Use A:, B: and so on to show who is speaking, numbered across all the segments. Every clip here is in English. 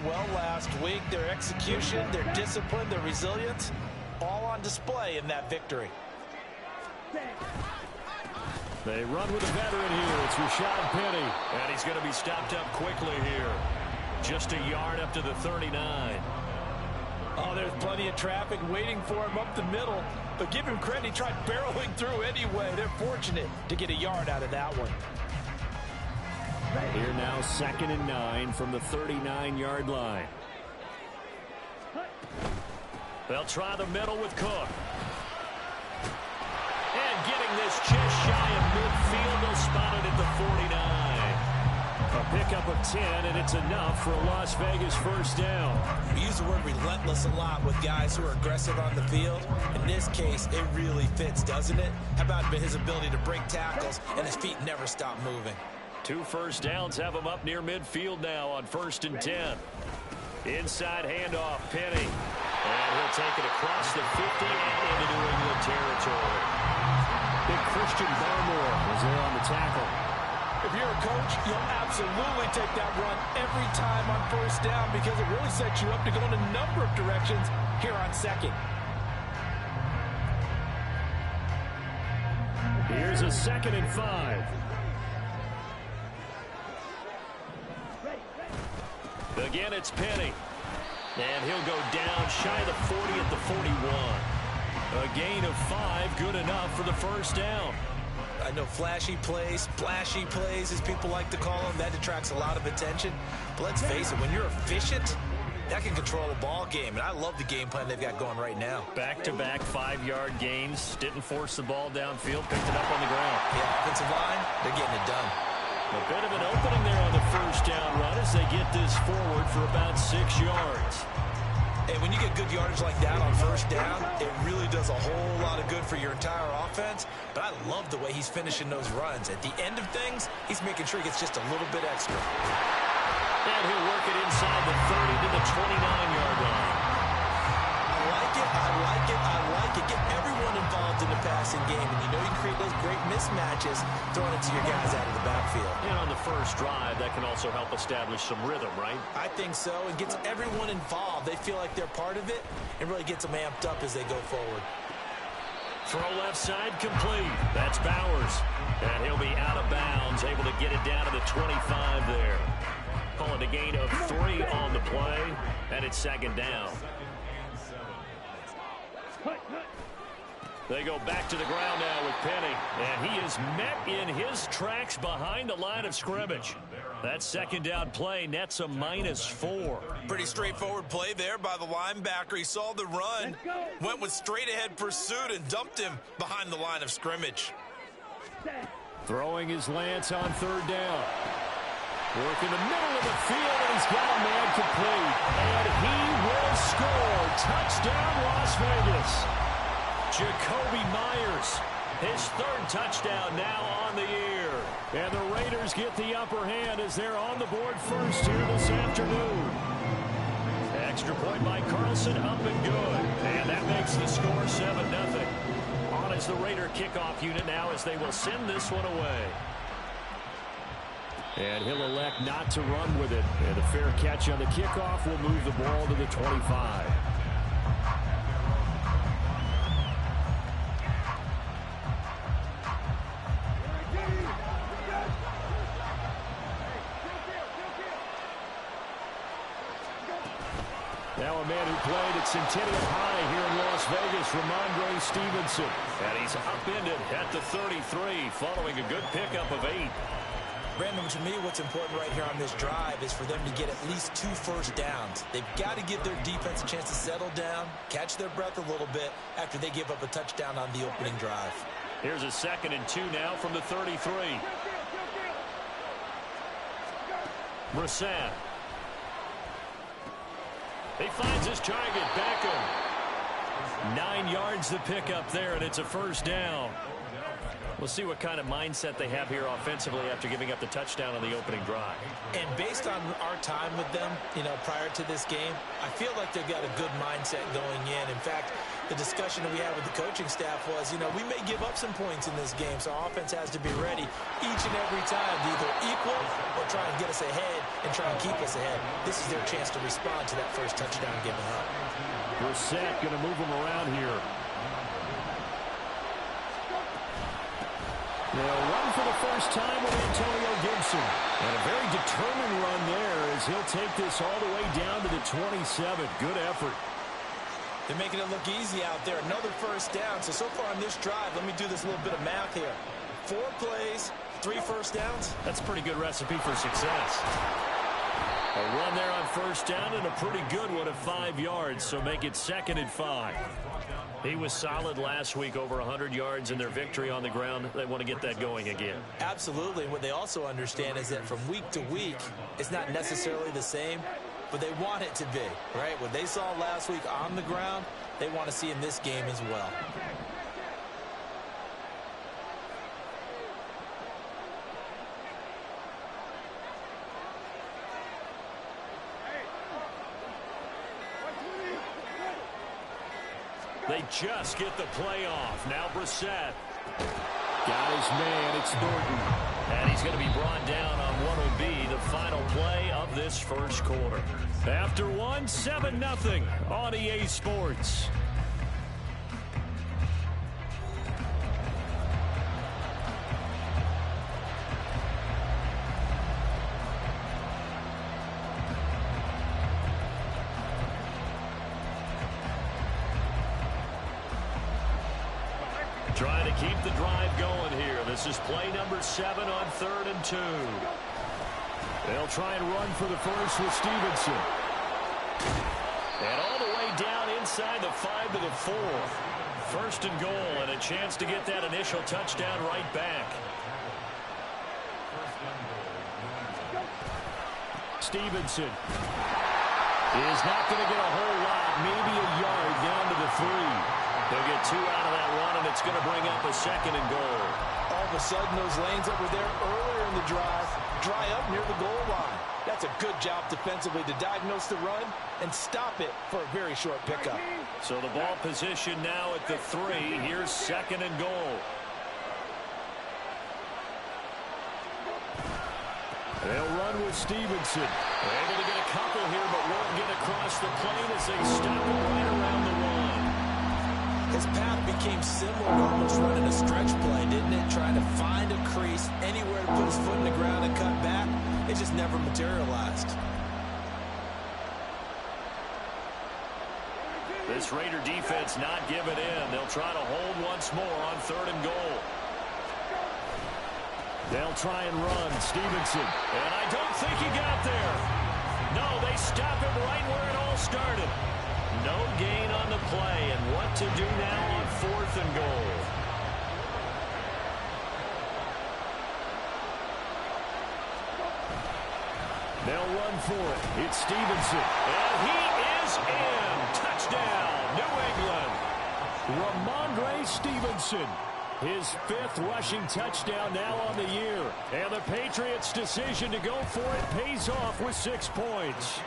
A: well last week. Their execution, their discipline, their resilience, all on display in that victory.
B: They run with a veteran here. It's Rashad Penny.
C: And he's going to be stopped up quickly here. Just a yard up to the 39.
A: Oh, there's plenty of traffic waiting for him up the middle. But give him credit, he tried barreling through anyway. They're fortunate to get a yard out of that one.
B: Here now 2nd and 9 from the 39-yard line.
C: They'll try the middle with Cook. And getting this just shy of midfield, they'll spot it at the 49.
B: A pickup of 10, and it's enough for a Las Vegas first down.
A: We use the word relentless a lot with guys who are aggressive on the field. In this case, it really fits, doesn't it? How about his ability to break tackles and his feet never stop moving?
C: 2 first downs have him up near midfield now on 1st and 10. Inside handoff, Penny. And he'll take it across the 50 and into New England territory.
B: Big Christian Barmore was there on the tackle.
A: If you're a coach, you'll absolutely take that run every time on 1st down because it really sets you up to go in a number of directions here on 2nd.
B: Here's a 2nd and 5.
C: Again, it's Penny. And he'll go down shy of the 40 at the 41. A gain of 5, good enough for the first down.
A: I know flashy plays, splashy plays, as people like to call them, that attracts a lot of attention. But let's face it, when you're efficient, that can control a ball game. And I love the game plan they've got going right now.
C: Back-to-back 5-yard gains. Didn't force the ball downfield. Picked it up on the ground.
A: Yeah, offensive line, they're getting it done.
C: A bit of an opening there on the first down run as they get this forward for about 6 yards.
A: Hey, when you get good yardage like that on 1st down, it really does a whole lot of good for your entire offense. But I love the way he's finishing those runs. At the end of things, he's making sure he gets just a little bit extra.
C: And he'll work it inside the 30 to the 29-yard line.
A: I like it, I like it, I like it. Get everyone involved in the passing game. And you know you can create those great mismatches throwing it to your guys out of the backfield.
C: And on the first drive, that can also help establish some rhythm, right?
A: I think so. It gets everyone involved. They feel like they're part of it and really gets them amped up as they go forward.
C: Throw left side complete. That's Bowers. And he'll be out of bounds, able to get it down to the 25 there. Call it a gain of 3 on the play, and it's 2nd down. They go back to the ground now with Penny, and he is met in his tracks behind the line of scrimmage. That 2nd down play nets a -4.
A: Pretty straightforward play there by the linebacker. He saw the run, went with straight-ahead pursuit, and dumped him behind the line of scrimmage.
B: Throwing his Lance on 3rd down. Work in the middle of the field, and he's got a man complete. And he will score. Touchdown, Las Vegas.
C: Jakobi Meyers, his 3rd touchdown now on the year.
B: And the Raiders get the upper hand as they're on the board first here this afternoon.
C: Extra point by Carlson, up and good. And that makes the score 7-0. On is the Raider kickoff unit now as they will send this one away.
B: And he'll elect not to run with it. And a fair catch on the kickoff will move the ball to the 25. Now a man who played at Centennial High here in Las Vegas, Ramondre Stevenson.
C: And he's upended at the 33 following a good pickup of 8.
A: Brandon, to me, what's important right here on this drive is for them to get at least 2 first downs. They've got to give their defense a chance to settle down, catch their breath a little bit after they give up a touchdown on the opening drive.
C: Here's a 2nd and 2 now from the 33. Brissett. He finds his target, Beckham. 9 yards to pick up there, and it's a first down. We'll see what kind of mindset they have here offensively after giving up the touchdown on the opening drive.
A: And based on our time with them, prior to this game, I feel like they've got a good mindset going in. In fact, the discussion that we had with the coaching staff was, we may give up some points in this game, so our offense has to be ready each and every time to either equal or try and get us ahead and try and keep us ahead. This is their chance to respond to that first touchdown given up.
B: Brissett going to move them around here. They'll run for the first time with Antonio Gibson. And a very determined run there as he'll take this all the way down to the 27. Good effort.
A: They're making it look easy out there. Another first down. So far on this drive, let me do this little bit of math here. 4 plays, 3 first downs.
C: That's a pretty good recipe for success. A run there on first down and a pretty good one at 5 yards, so make it 2nd and 5. He was solid last week, over 100 yards in their victory on the ground. They want to get that going again.
A: Absolutely. What they also understand is that from week to week, it's not necessarily the same, but they want it to be, right? What they saw last week on the ground, they want to see in this game as well.
C: They just get the play off. Now Brissett.
B: Got his man. It's Thornton.
C: And he's going to be brought down on what will be the final play of this first quarter. After one, 7-0 on EA Sports. Trying to keep the drive going here. This is play number 7 on 3rd and 2.
B: They'll try and run for the first with Stevenson.
C: And all the way down inside the 5 to the 4. 1st and goal, and a chance to get that initial touchdown right back.
B: Stevenson is not going to get a whole lot, maybe a yard down to the 3.
C: They'll get 2 out of that run, and it's going to bring up a 2nd and goal.
A: All of a sudden, those lanes that were there earlier in the drive dry up near the goal line. That's a good job defensively to diagnose the run and stop it for a very short pickup.
C: So the ball position now at the 3. Here's 2nd and goal.
B: They'll run with Stevenson.
C: They're able to get a couple here, but won't get across the plane as they stop it right around the 1.
A: His path became similar to almost running a stretch play, didn't it? Trying to find a crease, anywhere to put his foot in the ground and cut back. It just never materialized.
C: This Raider defense not giving in. They'll try to hold once more on 3rd and goal.
B: They'll try and run. Stevenson.
C: And I don't think he got there. No, they stop him right where it all started. No gain on the play, and what to do now on 4th and goal.
B: They'll run for it. It's Stevenson.
C: And he is in. Touchdown, New England.
B: Ramondre Stevenson. His 5th rushing touchdown now on the year. And the Patriots' decision to go for it pays off with 6 points.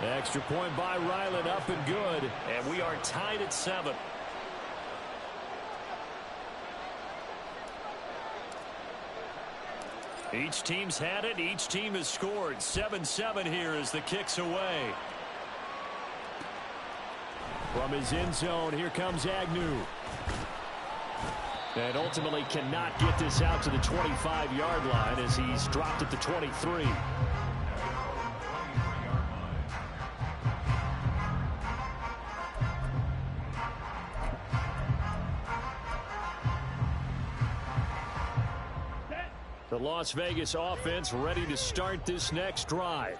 B: Extra point by Ryland, up and good.
C: And we are tied at 7. Each team's had it. Each team has scored. 7-7 here as the kick's away.
B: From his end zone, here comes Agnew. And ultimately cannot get this out to the 25-yard line as he's dropped at the 23. The Las Vegas offense ready to start this next drive.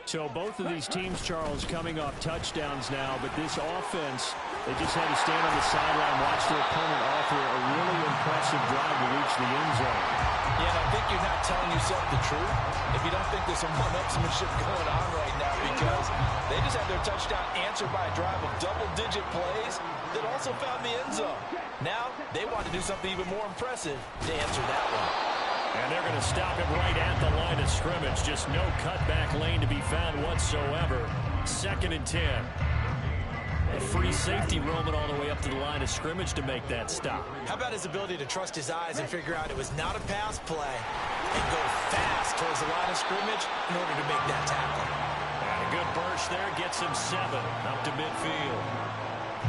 B: So both of these teams, Charles, coming off touchdowns now, but this offense, they just had to stand on the sideline, watch their opponent offer a really impressive drive to reach the end zone.
A: Yeah, and I think you're not telling yourself the truth if you don't think there's some one-upsmanship going on right now, because they just had their touchdown answered by a drive of double-digit plays that also found the end zone. Now they want to do something even more impressive to answer that one.
C: And they're going to stop it right at the line of scrimmage. Just no cutback lane to be found whatsoever. 2nd and 10. A free safety roaming all the way up to the line of scrimmage to make that stop.
A: How about his ability to trust his eyes and figure out it was not a pass play, and go fast towards the line of scrimmage in order to make that tackle.
C: And a good burst there gets him 7 up to midfield.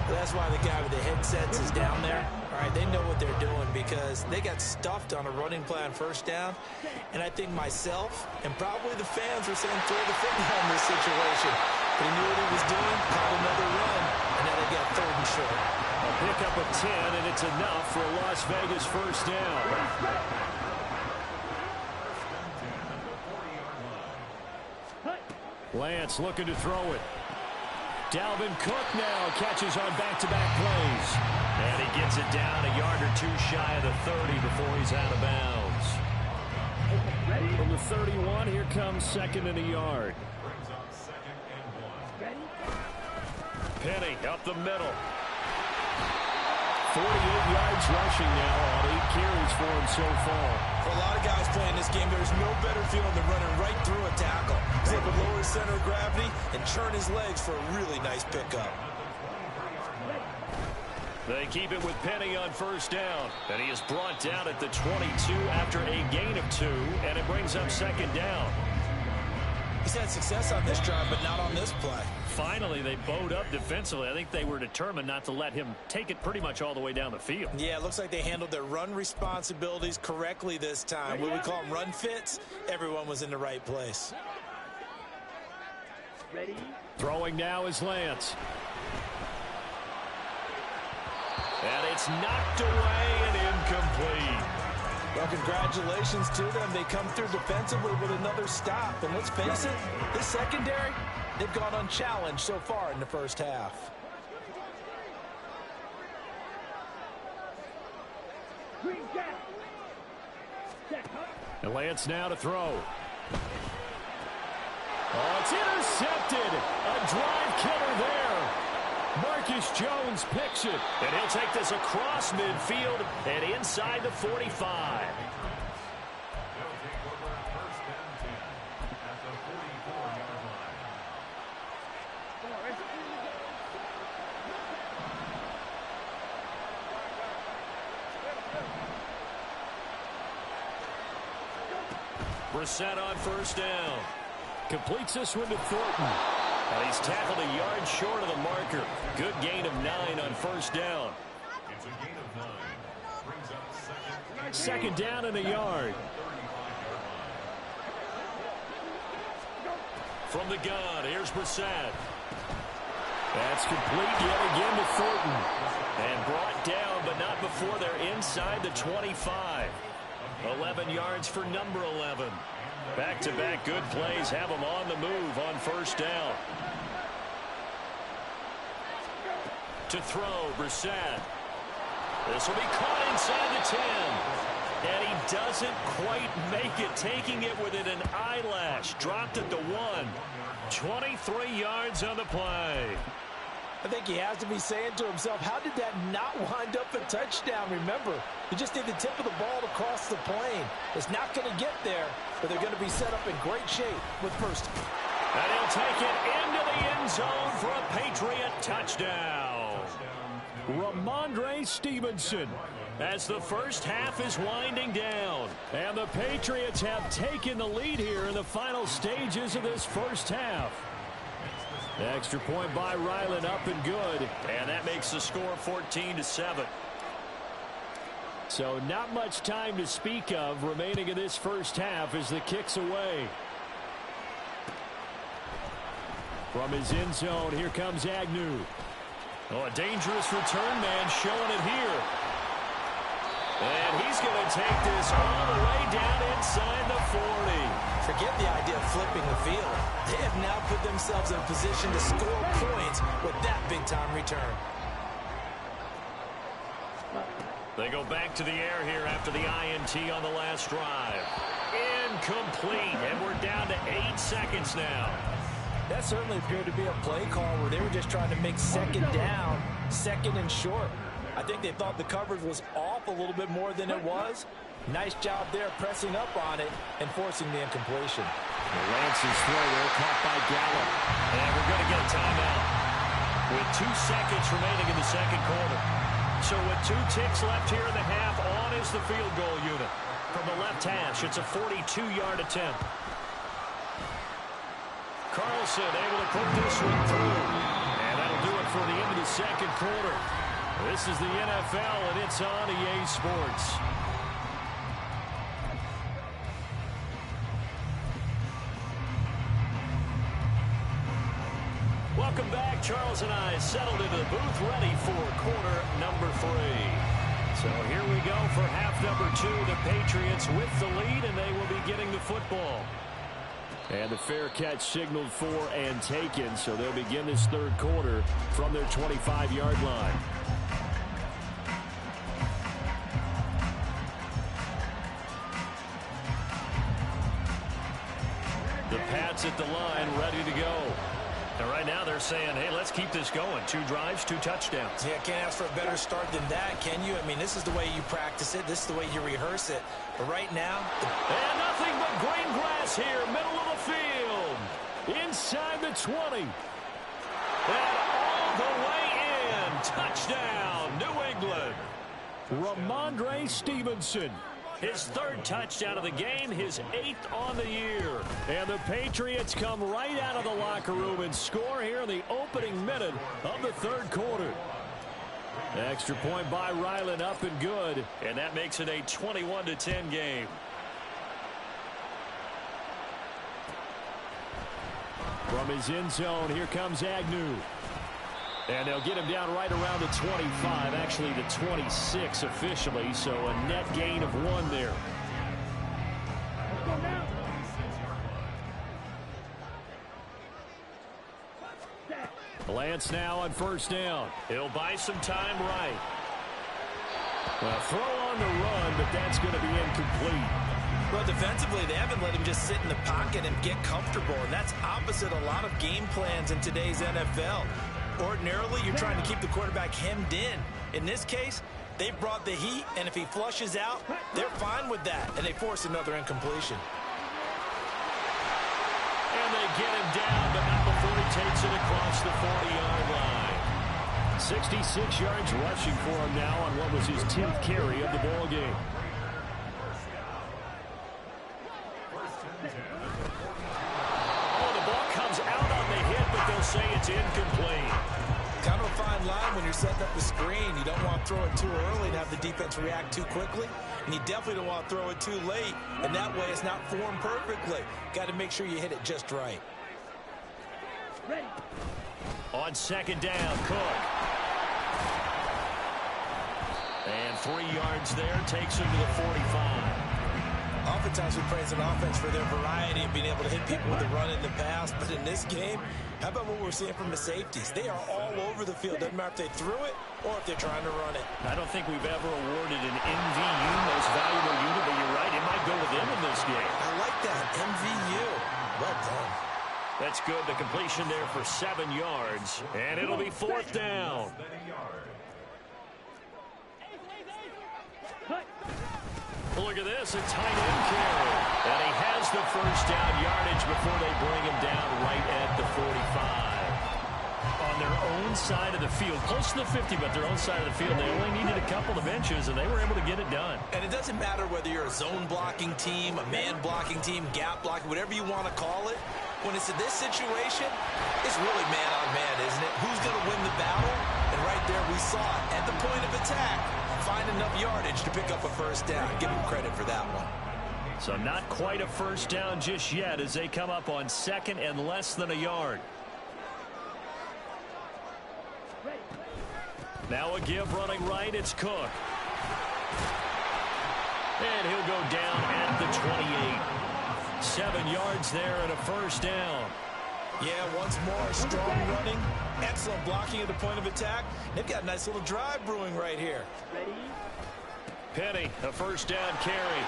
A: Well, that's why the guy with the headsets is down there. All right, they know what they're doing because they got stuffed on a running play on first down. And I think myself and probably the fans were saying throw the football in this situation. But he knew what he was doing, called another run, and now they got 3rd and short.
B: A pickup of 10, and it's enough for a Las Vegas first down. Lance looking to throw it. Dalvin Cook now catches on back-to-back plays.
C: And he gets it down a yard or 2 shy of the 30 before he's out of bounds.
B: From the 31, here comes 2nd and a yard.
C: Penny up the middle.
B: 48 yards rushing now on 8 carries for him so far.
A: For a lot of guys playing this game, there's no better feeling than running right through a tackle. He's able to lower his center of gravity and churn his legs for a really nice pickup.
C: They keep it with Penny on first down. And he is brought down at the 22 after a gain of 2, and it brings up 2nd down.
A: He's had success on this drive, but not on this play.
C: Finally, they bowed up defensively. I think they were determined not to let him take it pretty much all the way down the field.
A: Yeah, it looks like they handled their run responsibilities correctly this time. What we call them run fits, everyone was in the right place.
B: Ready? Throwing now is Lance.
C: And it's knocked away and incomplete.
A: Well, congratulations to them. They come through defensively with another stop. And let's face it, this secondary, they've gone unchallenged so far in the first half.
B: And Lance now to throw. Oh, it's intercepted. A drive killer there. Marcus Jones picks it.
C: And he'll take this across midfield and inside the 45. Brissett on first down.
B: Completes this one to Thornton.
C: And he's tackled a yard short of the marker. Good gain of 9 on first down.
D: It's a gain of 9. Brings up
B: Second down and a yard.
C: From the gun, here's Brissett.
B: That's complete yet again to Thornton.
C: And brought down, but not before they're inside the 25. 11 yards for number 11. Back-to-back good plays have them on the move on first down. To throw, Brissett. This will be caught inside the 10. And he doesn't quite make it, taking it within an eyelash. Dropped at the 1. 23 yards on the play.
A: I think he has to be saying to himself, how did that not wind up a touchdown? Remember, he just did the tip of the ball across the plane. It's not going to get there, but they're going to be set up in great shape with first.
C: And he'll take it into the end zone for a Patriot touchdown.
B: Ramondre Stevenson.
C: As the first half is winding down.
B: And the Patriots have taken the lead here in the final stages of this first half. Extra point by Ryland, up and good.
C: And that makes the score 14-7.
B: So not much time to speak of remaining in this first half as the kick's away. From his end zone, here comes Agnew.
C: Oh, a dangerous return man showing it here. And he's going to take this all the way down inside the 40.
A: Forget the idea of flipping the field. They have now put themselves in a position to score points with that big-time return.
C: They go back to the air here after the INT on the last drive. Incomplete, and we're down to 8 seconds now.
A: That certainly appeared to be a play call where they were just trying to make second down, second and short. I think they thought the coverage was off a little bit more than it was. Nice job there pressing up on it and forcing the incompletion.
B: Lance's throw there caught by Gallup.
C: And we're going to get a timeout with 2 seconds remaining in the second quarter. So with 2 ticks left here in the half, on is the field goal unit. from the left hash. It's a 42-yard attempt. Carlson able to put this one through. And that'll do it for the end of the second quarter. This is the NFL, and it's on EA Sports. Welcome back. Charles and I settled into the booth, ready for quarter number 3. So here we go for half number 2. The Patriots with the lead, and they will be getting the football. And the fair catch signaled for and taken, so they'll begin this third quarter from their 25-yard line. The Pats at the line, ready to go. And right now they're saying, hey, let's keep this going. 2 drives, 2 touchdowns.
A: Yeah, can't ask for a better start than that, can you? I mean, this is the way you practice it. This is the way you rehearse it. But right now...
C: And nothing but green grass here, middle of the field. Inside the 20. And all the way in. Touchdown, New England. Ramondre Stevenson. His 3rd touchdown of the game, his 8th on the year. And the Patriots come right out of the locker room and score here in the opening minute of the third quarter. Extra point by Ryland, up and good. And that makes it a 21-10 game. From his end zone, here comes Agnew. And they'll get him down right around the 25, actually the 26 officially, so a net gain of 1 there. Lance now on first down. He'll buy some time right. Well, throw on the run, but that's going to be incomplete.
A: Well, defensively, they haven't let him just sit in the pocket and get comfortable, and that's opposite a lot of game plans in today's NFL. Ordinarily, you're trying to keep the quarterback hemmed in. In this case, they brought the heat, and if he flushes out, they're fine with that, and they force another incompletion.
C: And they get him down, but not before he takes it across the 40-yard line. 66 yards rushing for him now on what was his 10th carry of the ball game. Oh, the ball comes out on the hit, but they'll say it's incomplete.
A: Kind of a fine line when you're setting up the screen. You don't want to throw it too early and have the defense react too quickly. And you definitely don't want to throw it too late. And that way it's not formed perfectly. Got to make sure you hit it just right.
C: Ready. On second down, Cook. And 3 yards there, takes him to the 45.
A: Oftentimes we praise an offense for their variety of being able to hit people with the run in the pass. But in this game, how about what we're seeing from the safeties? They are all over the field. Doesn't matter if they threw it or if they're trying to run it.
C: I don't think we've ever awarded an MVU, most valuable unit, but you're right. It might go with them in this game.
A: I like that, MVU. Well done.
C: That's good. The completion there for 7 yards. And it'll be 4th down. Look at this, a tight end carry. And he has the first down yardage before they bring him down right at the 45. On their own side of the field, close to the 50, but their own side of the field. They only needed a couple of inches, and they were able to get it done.
A: And it doesn't matter whether you're a zone blocking team, a man blocking team, gap blocking, whatever you want to call it. When it's in this situation, it's really man-on-man, isn't it? Who's going to win the battle? And right there we saw it. At the point of attack, find enough yardage to pick up a first down. Give him credit for that one.
C: So not quite a first down just yet as they come up on 2nd and less than a yard. Now a give running right, it's Cook. And he'll go down at the 28. 7 yards there and a first down.
A: Yeah, once more, strong running, excellent blocking at the point of attack. They've got a nice little drive brewing right here.
C: Ready? Penny, a first down carry.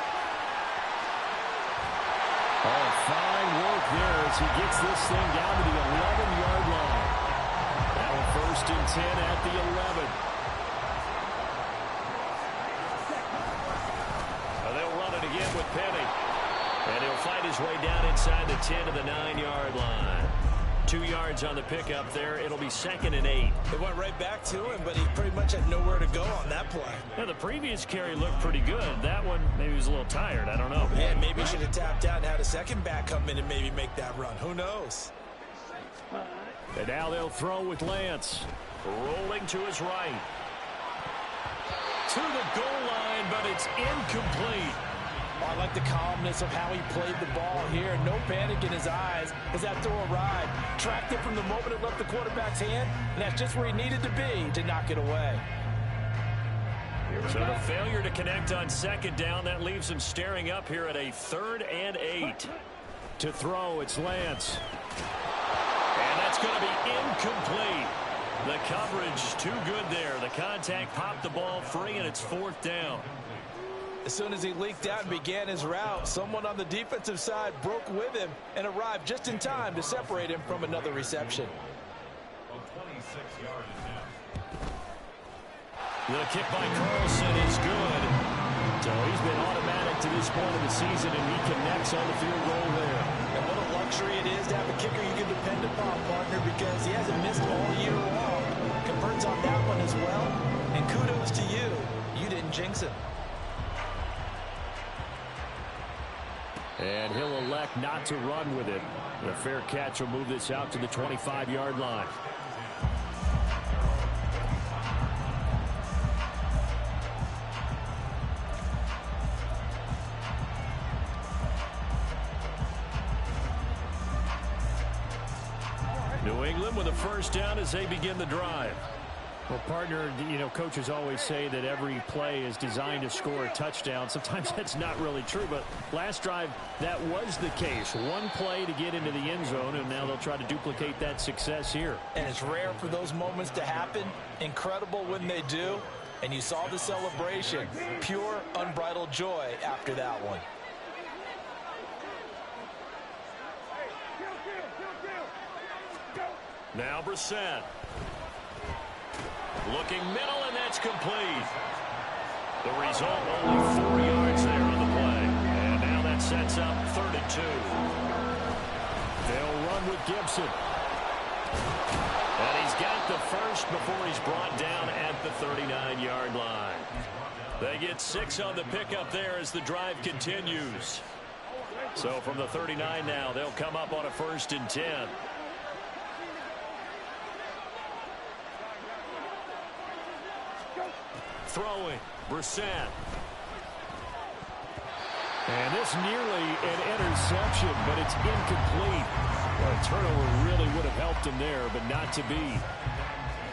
C: Oh, fine work there as he gets this thing down to the 11-yard line. Now a 1st and 10 at the 11. They'll run it again with Penny. And he'll fight his way down inside the 10 to the 9-yard line. 2 yards on the pickup there. It'll be 2nd and 8.
A: They went right back to him, but he pretty much had nowhere to go on that play.
C: Now, the previous carry looked pretty good. That one, maybe he was a little tired. I don't know.
A: Yeah, maybe he should have tapped out and had a second back come in and maybe make that run. Who knows?
B: And now they'll throw with Lance.
C: Rolling to his right. To the goal line, but it's incomplete.
A: Oh, I like the calmness of how he played the ball here. No panic in his eyes as that throw arrived. Tracked it from the moment it left the quarterback's hand, and that's just where he needed to be to knock it away.
C: So the failure to connect on 2nd down, that leaves him staring up here at a 3rd and 8.
B: To throw, it's Lance.
C: And that's going to be incomplete. The coverage too good there. The contact popped the ball free, and it's 4th down.
A: As soon as he leaked out and began his route, someone on the defensive side broke with him and arrived just in time to separate him from another reception.
C: The kick by Carlson is good.
B: So he's been automatic to this point of the season, and he connects on the field goal there.
A: And what a luxury it is to have a kicker you can depend upon, partner, because he hasn't missed all year long. Converts on that one as well. And kudos to you. You didn't jinx him.
B: And he'll elect not to run with it. The fair catch will move this out to the 25-yard line.
C: New England with a 1st down as they begin the drive.
B: Well, partner, you know, coaches always say that every play is designed to score a touchdown. Sometimes that's not really true, but last drive, that was the case. One play to get into the end zone, and now they'll try to duplicate that success here.
A: And it's rare for those moments to happen. Incredible when they do. And you saw the celebration. Pure, unbridled joy after that one.
C: Now Brissett. Looking middle, and that's complete. The result, only 4 yards there on the play. And now that sets up 3rd and 2.
B: They'll run with Gibson.
C: And he's got the first before he's brought down at the 39-yard line. They get 6 on the pickup there as the drive continues. So from the 39 now, they'll come up on a 1st and 10. Throwing, Brissett.
B: And this nearly an interception, but it's incomplete. Well, a turnover really would have helped him there, but not to be.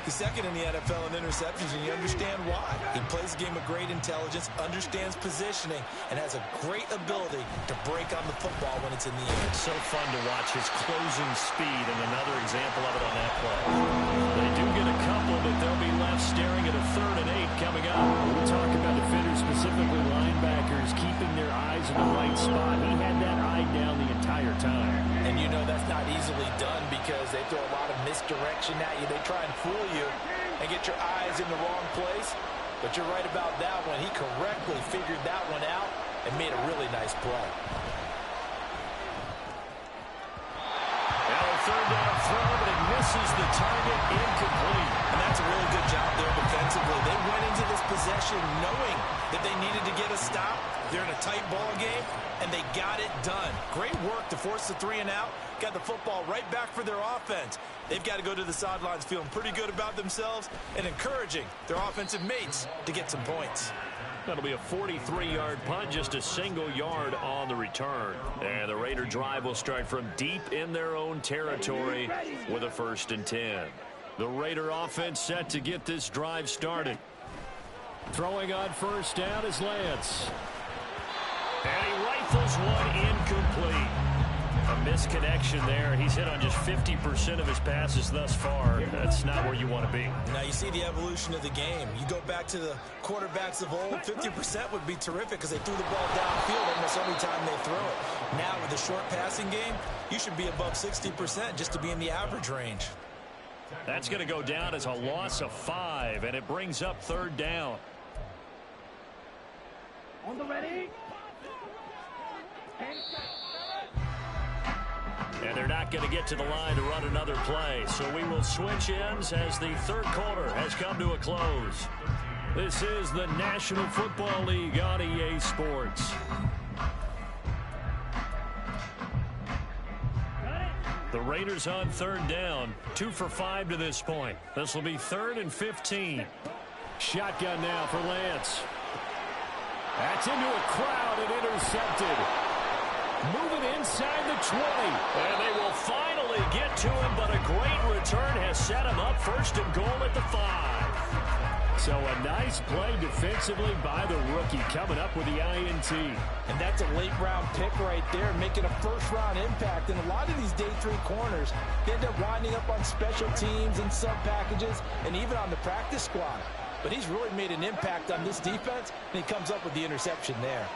A: He's 2nd in the NFL in interceptions, and you understand why. He plays a game of great intelligence, understands positioning, and has a great ability to break on the football when it's in the air.
C: It's so fun to watch his closing speed, and another example of it on that play. They do get a couple, but they'll be left staring at a 3rd and 8 coming up.
B: We talk about defenders, specifically linebackers, keeping their eyes in the right spot. He had that eye down the entire time.
A: And you know that's not easily done because they throw a lot of misdirection at you. They try and fool you and get your eyes in the wrong place. But you're right about that one. He correctly figured that one out and made a really nice play.
C: Now a 3rd down throw, but it misses the target, incomplete.
A: And that's a really good job there defensively. They went into this possession knowing that they needed to get a stop. They're in a tight ball game, and they got it done. Great work to force the 3 and out. Got the football right back for their offense. They've got to go to the sidelines feeling pretty good about themselves and encouraging their offensive mates to get some points.
C: That'll be a 43-yard punt, just a single yard on the return. And the Raider drive will start from deep in their own territory with a 1st and 10. The Raider offense set to get this drive started.
B: Throwing on 1st down is Lance.
C: And he rifles one incomplete. A misconnection there. He's hit on just 50% of his passes thus far. That's not where you want to be.
A: Now you see the evolution of the game. You go back to the quarterbacks of old, 50% would be terrific because they threw the ball downfield almost every time they throw it. Now with the short passing game, you should be above 60% just to be in the average range.
C: That's going to go down as a loss of 5, and it brings up 3rd down.
E: On the ready.
C: And they're not going to get to the line to run another play. So we will switch ends as the third quarter has come to a close. This is the National Football League on EA Sports. The Raiders on third down, 2 for 5 to this point. This will be 3rd and 15.
B: Shotgun now for Lance. That's into a crowd and intercepted. Moving inside the 20.
C: And they will finally get to him, but a great return has set him up 1st and goal at the 5.
B: So a nice play defensively by the rookie coming up with the INT.
A: And that's a late-round pick right there, making a first-round impact. And a lot of these day 3 corners, they end up winding up on special teams and sub-packages and even on the practice squad. But he's really made an impact on this defense, and he comes up with the interception there.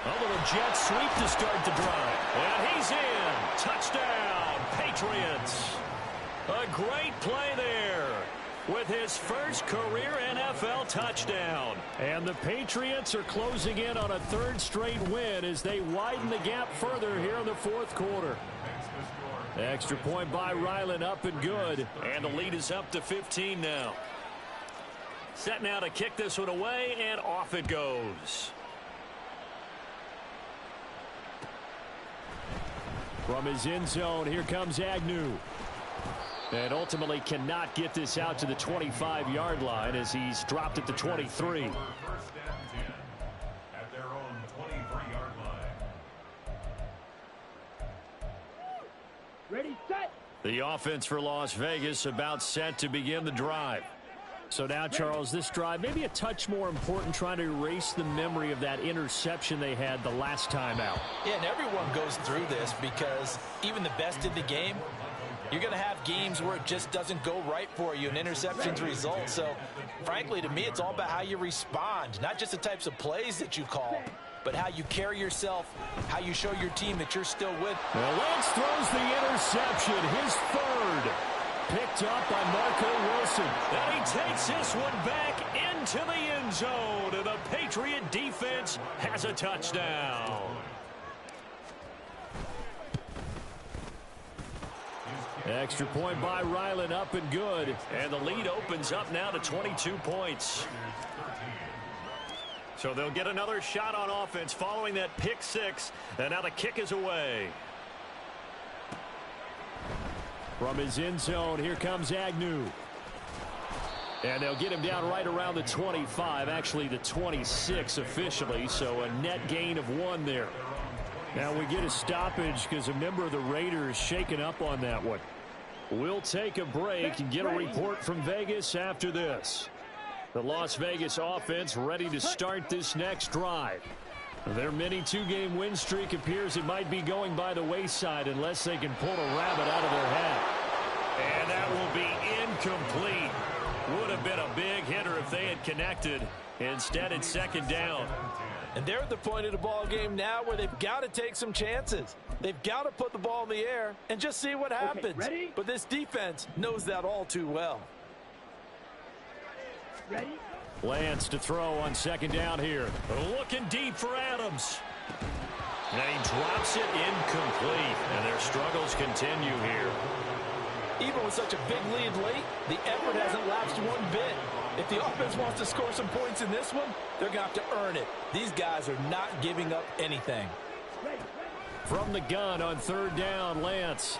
C: A little jet sweep to start the drive. And he's in. Touchdown, Patriots. A great play there with his first career NFL touchdown.
B: And the Patriots are closing in on a 3rd straight win as they widen the gap further here in the 4th quarter. Extra point by Ryland, up and good.
C: And the lead is up to 15 now. Set now to kick this one away, and off it goes.
B: From his end zone, here comes Agnew. And ultimately cannot get this out to the 25-yard line as he's dropped at the 23.
D: First down 10 at their own 23-yard line.
E: Ready, set.
B: The offense for Las Vegas about set to begin the drive. So now, Charles, this drive maybe a touch more important, trying to erase the memory of that interception they had the last time out.
A: Yeah, and everyone goes through this because even the best in the game, you're going to have games where it just doesn't go right for you and interceptions result. So, frankly, to me, it's all about how you respond, not just the types of plays that you call, but how you carry yourself, how you show your team that you're still with.
B: Well, Lance throws the interception, his 3rd. Picked up by Marco Wilson.
C: And he takes this one back into the end zone. And the Patriot defense has a touchdown.
B: Extra point by Ryland, up and good.
C: And the lead opens up now to 22 points. So they'll get another shot on offense following that pick 6. And now the kick is away.
B: From his end zone, here comes Agnew. And they'll get him down right around the 25, actually the 26 officially, so a net gain of 1 there. Now we get a stoppage because a member of the Raiders shaken up on that one. We'll take a break and get a report from Vegas after this. The Las Vegas offense ready to start this next drive. Their mini 2-game win streak appears it might be going by the wayside unless they can pull a rabbit out of their hat.
C: And that will be incomplete. Would have been a big hitter if they had connected. Instead, it's 2nd down.
A: And they're at the point of the ball game now where they've got to take some chances. They've got to put the ball in the air and just see what happens.
E: Ready?
A: But this defense knows that all too well.
E: Ready?
B: Lance to throw on 2nd down here.
C: Looking deep for Adams. And he drops it incomplete. And their struggles continue here.
A: Even with such a big lead late, the effort hasn't lapsed one bit. If the offense wants to score some points in this one, they're going to have to earn it. These guys are not giving up anything.
B: From the gun on 3rd down, Lance.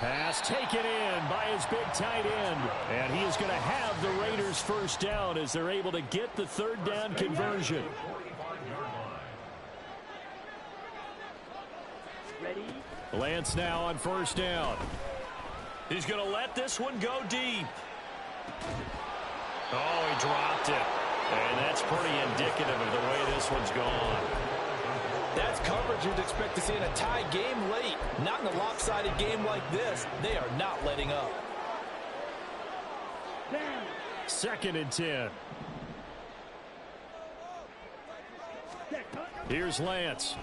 B: Pass taken in by his big tight end. And he is going to have the Raiders' 1st down as they're able to get the 3rd down conversion.
E: Ready?
B: Lance now on 1st down.
C: He's going to let this one go deep. Oh, he dropped it. And that's pretty indicative of the way this one's gone.
A: That's coverage you'd expect to see in a tie game late. Not in a lopsided game like this. They are not letting up.
B: 2nd and 10. Here's Lance.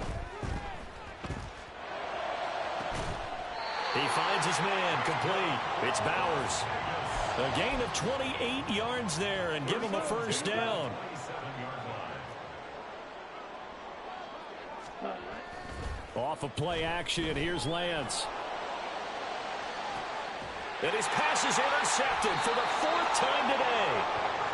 C: He finds his man, complete. It's Bowers. A gain of 28 yards there and give him a 1st down.
B: Off of play action, here's Lance.
C: And his pass is intercepted for the 4th time today.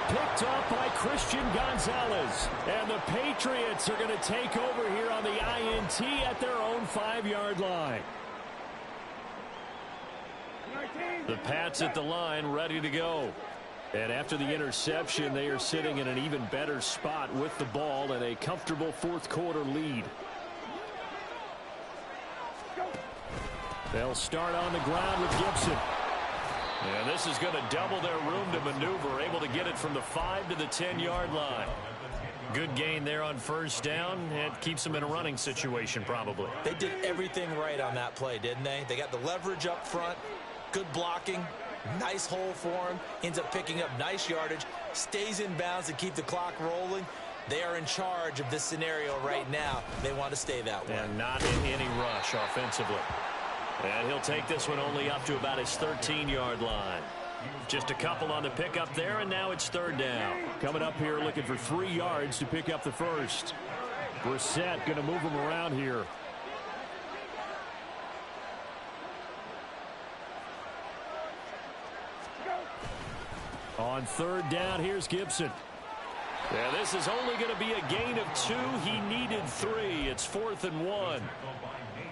B: Picked up by Christian Gonzalez. And the Patriots are going to take over here on the INT at their own 5-yard line. The Pats at the line, ready to go. And after the interception, they are sitting in an even better spot with the ball and a comfortable 4th quarter lead. They'll start on the ground with Gibson.
C: And this is going to double their room to maneuver, able to get it from the 5 to the 10-yard line. Good gain there on 1st down. It keeps them in a running situation, probably.
A: They did everything right on that play, didn't they? They got the leverage up front, good blocking, nice hole for him, ends up picking up nice yardage, stays in bounds to keep the clock rolling. They are in charge of this scenario right now. They want to stay that way.
C: And not in any rush offensively. And he'll take this one only up to about his 13-yard line. Just a couple on the pickup there, and now it's 3rd down.
B: Coming up here looking for 3 yards to pick up the first. Brissett going to move him around here. On 3rd down, here's Gibson.
C: Yeah, this is only going to be a gain of 2. He needed 3. It's 4th and 1.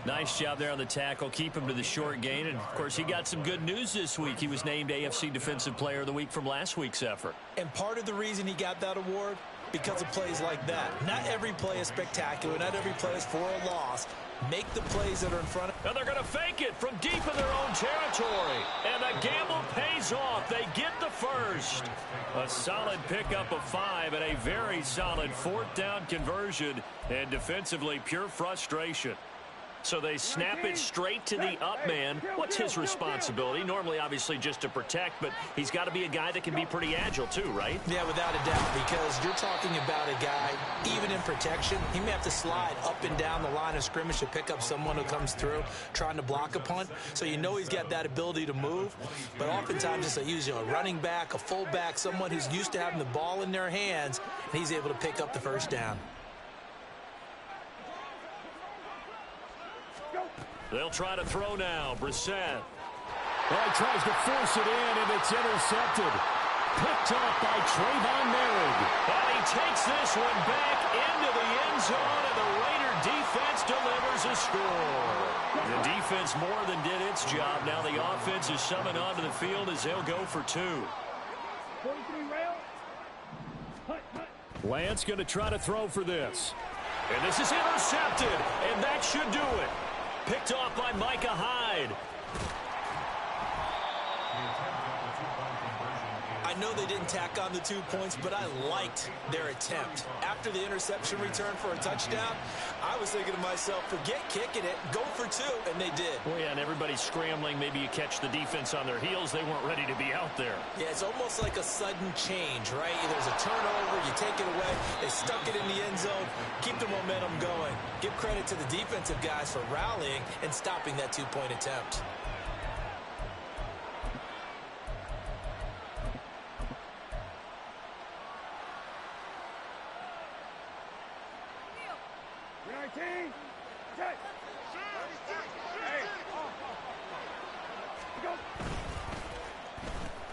C: Nice job there on the tackle. Keep him to the short gain. And, of course, he got some good news this week. He was named AFC Defensive Player of the Week from last week's effort.
A: And part of the reason he got that award, because of plays like that. Not every play is spectacular. Not every play is for a loss. Make the plays that are in front of...
C: And they're going to fake it from deep in their own territory. And the gamble pays off. They get the first. A solid pickup of 5 and a very solid 4th down conversion. And defensively, pure frustration. So they snap it straight to the up man. What's his responsibility? Normally, obviously, just to protect, but he's got to be a guy that can be pretty agile too, right?
A: Yeah, without a doubt, because you're talking about a guy, even in protection, he may have to slide up and down the line of scrimmage to pick up someone who comes through trying to block a punt. So you know he's got that ability to move, but oftentimes it's usually a running back, a fullback, someone who's used to having the ball in their hands, and he's able to pick up the 1st down.
C: They'll try to throw now. Brissett.
B: Well, he tries to force it in, and it's intercepted. Picked up by Trayvon Merrick.
C: And he takes this one back into the end zone, and the Raider defense delivers a score. The defense more than did its job. Now the offense is summoned onto the field as they'll go for 2.
E: 43 rail.
B: Lance going to try to throw for this.
C: And this is intercepted, and that should do it. Picked off by Micah Hyde.
A: I know they didn't tack on the 2 points, but I liked their attempt. After the interception return for a touchdown, I was thinking to myself, forget kicking it, go for 2, and they did.
C: Well, yeah, and everybody's scrambling. Maybe you catch the defense on their heels. They weren't ready to be out there.
A: Yeah, it's almost like a sudden change, right? There's a turnover, you take it away, they stuck it in the end zone, keep the momentum going. Give credit to the defensive guys for rallying and stopping that 2-point attempt.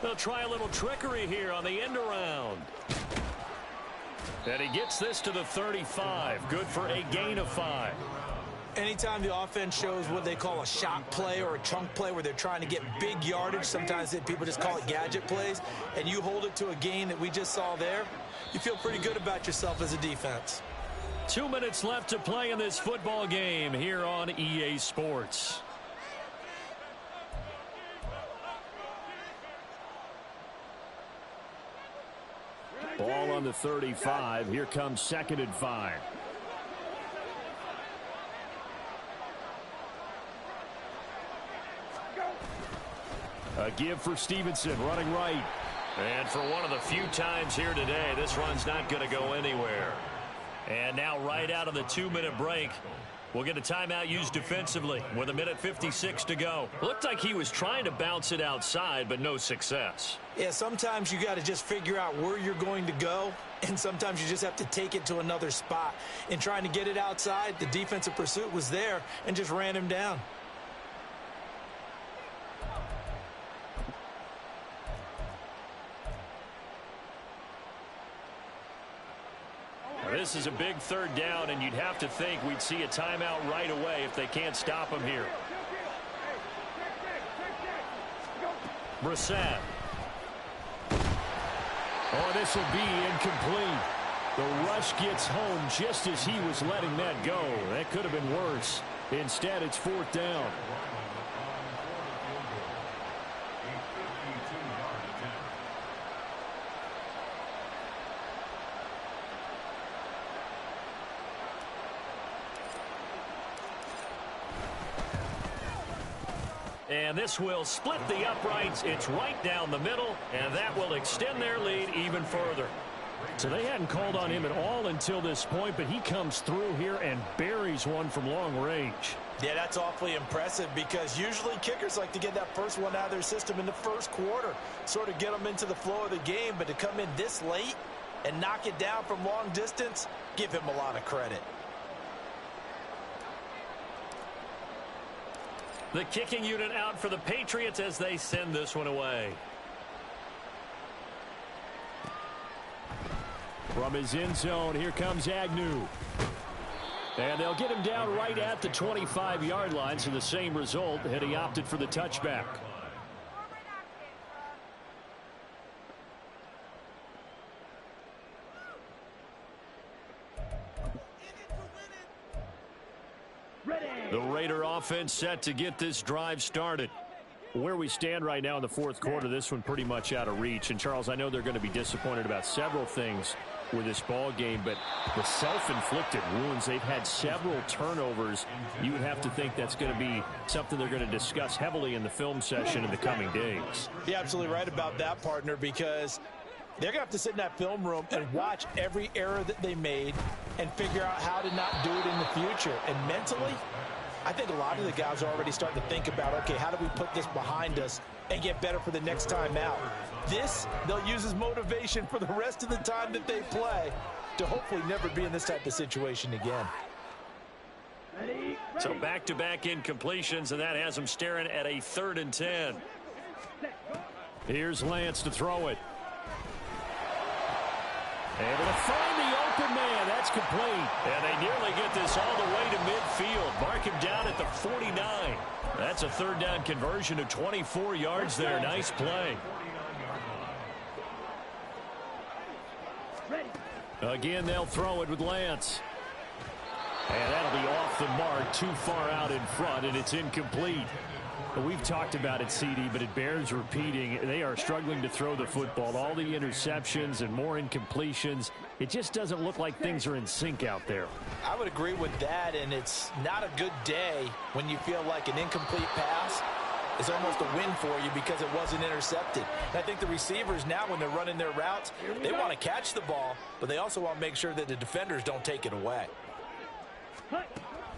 C: They'll try a little trickery here on the end around. And he gets this to the 35. Good for a gain of 5.
A: Anytime the offense shows what they call a shot play or a chunk play where they're trying to get big yardage, sometimes people just call it gadget plays, and you hold it to a gain that we just saw there, you feel pretty good about yourself as a defense.
C: 2 minutes left to play in this football game here on EA Sports.
B: Ball on the 35. Here comes 2nd and 5. A give for Stevenson, running right.
C: And for one of the few times here today, this run's not going to go anywhere. And now right out of the 2-minute break, We'll get a timeout used defensively with 1:56 to go. Looked like he was trying to bounce it outside, but no success.
A: Yeah, sometimes you got to just figure out where you're going to go, and sometimes you just have to take it to another spot. In trying to get it outside, the defensive pursuit was there and just ran him down.
C: This is a big third down, and you'd have to think we'd see a timeout right away if they can't stop him here. Brissett.
B: Oh, this will be incomplete. The rush gets home just as he was letting that go. That could have been worse. Instead, it's fourth down.
C: And this will split the uprights. It's right down the middle, and that will extend their lead even further.
B: So they hadn't called on him at all until this point, but he comes through here and buries one from long range.
A: Yeah, that's awfully impressive because usually kickers like to get that first one out of their system in the first quarter, sort of get them into the flow of the game, but to come in this late and knock it down from long distance, give him a lot of credit.
C: The kicking unit out for the Patriots as they send this one away.
B: From his end zone, here comes Agnew. And they'll get him down right at the 25-yard line, so the same result had he opted for the touchback.
C: The Raider offense set to get this drive started.
B: Where we stand right now in the fourth quarter, this one pretty much out of reach. And, Charles, I know they're going to be disappointed about several things with this ball game, but the self-inflicted wounds, they've had several turnovers. You would have to think that's going to be something they're going to discuss heavily in the film session in the coming days.
A: You're absolutely right about that, partner, because they're going to have to sit in that film room and watch every error that they made and figure out how to not do it in the future. And mentally, I think a lot of the guys are already starting to think about, okay, how do we put this behind us and get better for the next time out? This, they'll use as motivation for the rest of the time that they play to hopefully never be in this type of situation again.
C: So back-to-back incompletions, and that has them staring at a 3rd and 10.
B: Here's Lance to throw it. Able to find the open man. That's complete.
C: And they nearly get this all the way to midfield. Mark him down at the 49. That's a 3rd down conversion of 24 yards there. Nice play.
B: Again, they'll throw it with Lance. And that'll be off the mark, too far out in front, and it's incomplete. We've talked about it, CD, but it bears repeating. They are struggling to throw the football. All the interceptions and more incompletions. It just doesn't look like things are in sync out there.
A: I would agree with that, and it's not a good day when you feel like an incomplete pass is almost a win for you because it wasn't intercepted. And I think the receivers now, when they're running their routes, they want to catch the ball, but they also want to make sure that the defenders don't take it away.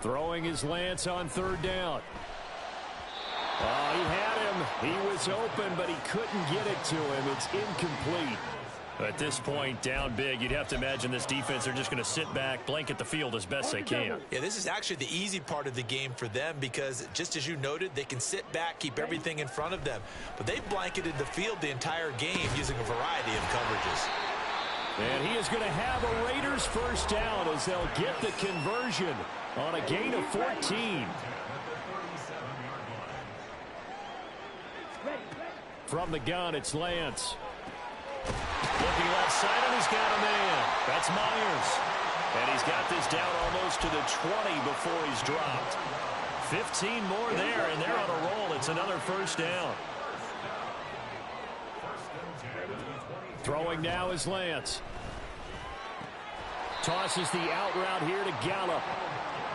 B: Throwing his Lance on 3rd down. Oh, he had him. He was open, but he couldn't get it to him. It's incomplete.
C: At this point, down big, you'd have to imagine this defense are just going to sit back, blanket the field as best they can.
A: Yeah, this is actually the easy part of the game for them because, just as you noted, they can sit back, keep everything in front of them. But they've blanketed the field the entire game using a variety of coverages.
B: And he is going to have a Raiders first down as they'll get the conversion on a gain of 14. From the gun, it's Lance.
C: Looking left side, and he's got a man. That's Myers. And he's got this down almost to the 20 before he's dropped. 15 more there, and they're on a roll. It's another first down.
B: Throwing now is Lance. Tosses the out route here to Gallup.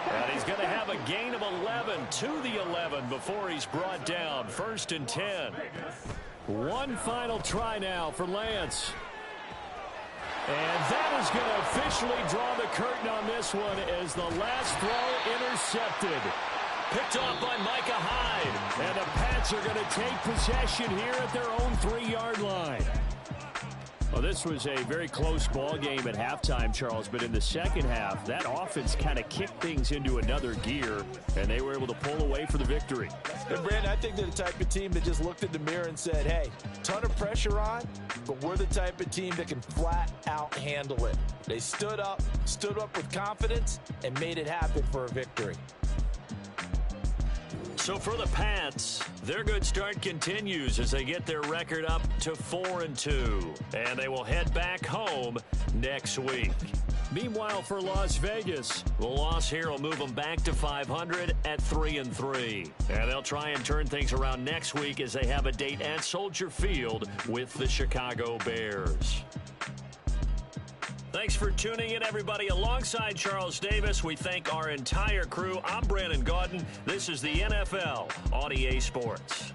C: And he's going to have a gain of 11 to the 11 before he's brought down. 1st and 10.
B: One final try now for Lance. And that is going to officially draw the curtain on this one as the last throw intercepted.
C: Picked off by Micah Hyde.
B: And the Pats are going to take possession here at their own 3-yard line. Well, this was a very close ball game at halftime, Charles, but in the second half, that offense kind of kicked things into another gear, and they were able to pull away for the victory.
A: And Brandon, I think they're the type of team that just looked in the mirror and said, hey, ton of pressure on, but we're the type of team that can flat out handle it. They stood up with confidence, and made it happen for a victory.
C: So for the Pats, their good start continues as they get their record up to 4-2. And they will head back home next week.
B: Meanwhile, for Las Vegas,
C: the loss here will move them back to 500 at 3-3. And they'll try and turn things around next week as they have a date at Soldier Field with the Chicago Bears. Thanks for tuning in, everybody. Alongside Charles Davis, we thank our entire crew. I'm Brandon Gaudin. This is the NFL on EA Sports.